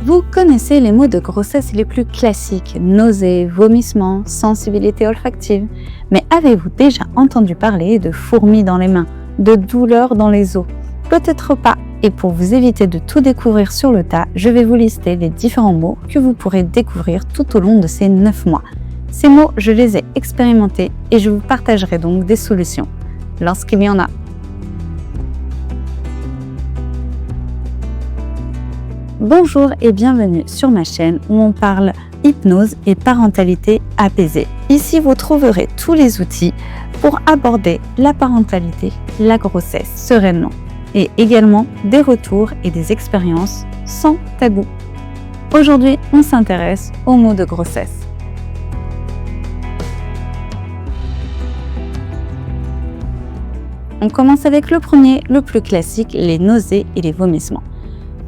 Vous connaissez les maux de grossesse les plus classiques, nausées, vomissements, sensibilité olfactive. Mais avez-vous déjà entendu parler de fourmis dans les mains, de douleurs dans les os? Peut-être pas. Et pour vous éviter de tout découvrir sur le tas, je vais vous lister les différents maux que vous pourrez découvrir tout au long de ces 9 mois. Ces maux, je les ai expérimentés et je vous partagerai donc des solutions, lorsqu'il y en a. Bonjour et bienvenue sur ma chaîne où on parle hypnose et parentalité apaisée. Ici, vous trouverez tous les outils pour aborder la parentalité, la grossesse sereinement et également des retours et des expériences sans tabou. Aujourd'hui, on s'intéresse aux maux de grossesse. On commence avec le premier, le plus classique, les nausées et les vomissements.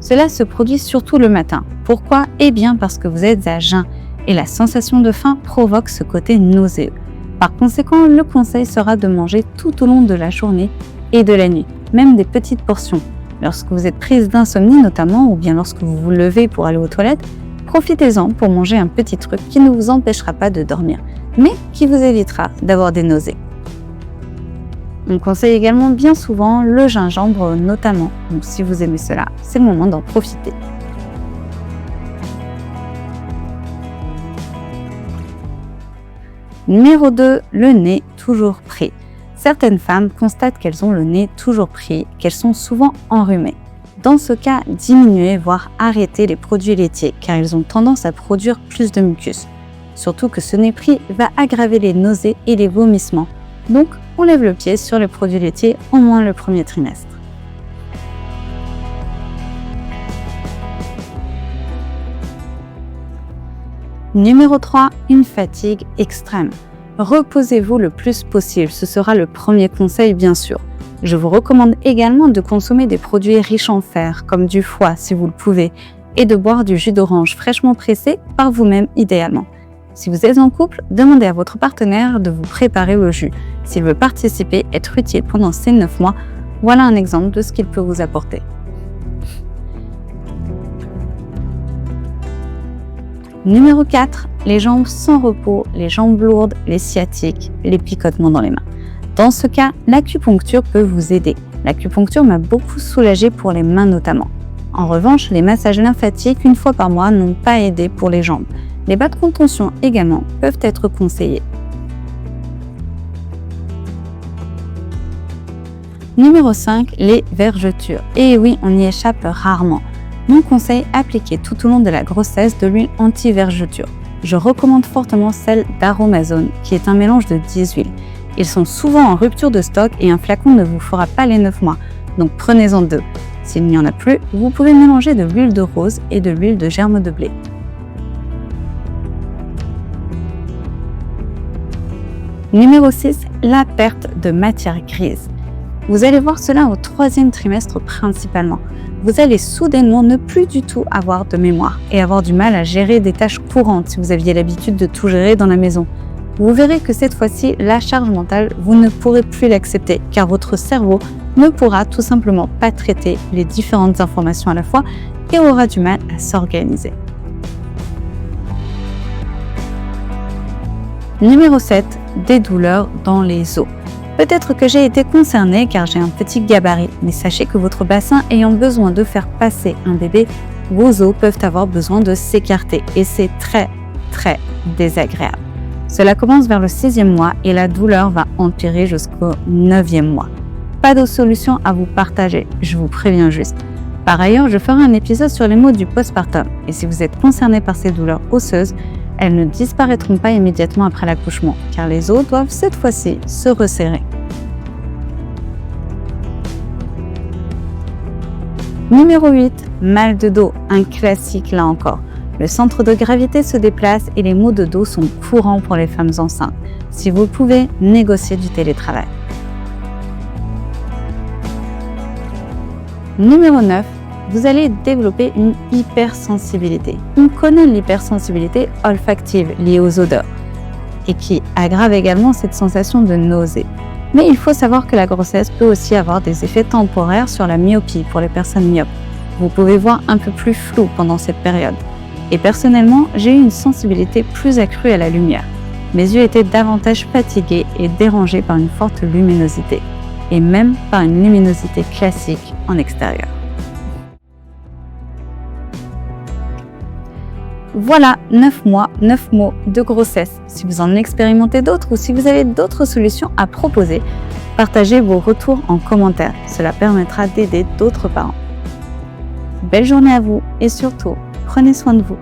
Cela se produit surtout le matin. Pourquoi? Eh bien parce que vous êtes à jeun et la sensation de faim provoque ce côté nauséeux. Par conséquent, le conseil sera de manger tout au long de la journée et de la nuit, même des petites portions. Lorsque vous êtes prise d'insomnie notamment, ou bien lorsque vous vous levez pour aller aux toilettes, profitez-en pour manger un petit truc qui ne vous empêchera pas de dormir, mais qui vous évitera d'avoir des nausées. On conseille également bien souvent le gingembre notamment, donc si vous aimez cela, c'est le moment d'en profiter. Numéro 2, le nez toujours pris. Certaines femmes constatent qu'elles ont le nez toujours pris, qu'elles sont souvent enrhumées. Dans ce cas, diminuez voire arrêtez les produits laitiers car ils ont tendance à produire plus de mucus. Surtout que ce nez pris va aggraver les nausées et les vomissements. Donc, on lève le pied sur les produits laitiers au moins le premier trimestre. Numéro 3, une fatigue extrême. Reposez-vous le plus possible, ce sera le premier conseil bien sûr. Je vous recommande également de consommer des produits riches en fer, comme du foie si vous le pouvez, et de boire du jus d'orange fraîchement pressé par vous-même idéalement. Si vous êtes en couple, demandez à votre partenaire de vous préparer le jus. S'il veut participer, être utile pendant ces 9 mois, voilà un exemple de ce qu'il peut vous apporter. Numéro 4, les jambes sans repos, les jambes lourdes, les sciatiques, les picotements dans les mains. Dans ce cas, l'acupuncture peut vous aider. L'acupuncture m'a beaucoup soulagée pour les mains notamment. En revanche, les massages lymphatiques une fois par mois n'ont pas aidé pour les jambes. Les bas de contention également peuvent être conseillés. Numéro 5, les vergetures. Et oui, on y échappe rarement. Mon conseil, appliquez tout au long de la grossesse de l'huile anti-vergeture. Je recommande fortement celle d'Aromazone, qui est un mélange de 10 huiles. Ils sont souvent en rupture de stock et un flacon ne vous fera pas les 9 mois, donc prenez-en 2. S'il n'y en a plus, vous pouvez mélanger de l'huile de rose et de l'huile de germe de blé. Numéro 6, la perte de matière grise. Vous allez voir cela au 3e trimestre principalement. Vous allez soudainement ne plus du tout avoir de mémoire et avoir du mal à gérer des tâches courantes si vous aviez l'habitude de tout gérer dans la maison. Vous verrez que cette fois-ci, la charge mentale, vous ne pourrez plus l'accepter car votre cerveau ne pourra tout simplement pas traiter les différentes informations à la fois et aura du mal à s'organiser. Numéro 7, des douleurs dans les os. Peut-être que j'ai été concernée car j'ai un petit gabarit, mais sachez que votre bassin ayant besoin de faire passer un bébé, vos os peuvent avoir besoin de s'écarter et c'est très désagréable. Cela commence vers le 6e mois et la douleur va empirer jusqu'au 9e mois. Pas de solution à vous partager, je vous préviens juste. Par ailleurs, je ferai un épisode sur les maux du postpartum et si vous êtes concerné par ces douleurs osseuses, elles ne disparaîtront pas immédiatement après l'accouchement, car les os doivent cette fois-ci se resserrer. Numéro 8, mal de dos, un classique là encore. Le centre de gravité se déplace et les maux de dos sont courants pour les femmes enceintes. Si vous pouvez, négocier du télétravail. Numéro 9, vous allez développer une hypersensibilité. On connaît l'hypersensibilité olfactive liée aux odeurs et qui aggrave également cette sensation de nausée. Mais il faut savoir que la grossesse peut aussi avoir des effets temporaires sur la myopie pour les personnes myopes. vous pouvez voir un peu plus flou pendant cette période. Et personnellement, j'ai eu une sensibilité plus accrue à la lumière. Mes yeux étaient davantage fatigués et dérangés par une forte luminosité, et même par une luminosité classique en extérieur. Voilà 9 mois, 9 mots de grossesse. Si vous en expérimentez d'autres ou si vous avez d'autres solutions à proposer, partagez vos retours en commentaire. Cela permettra d'aider d'autres parents. Belle journée à vous et surtout, prenez soin de vous.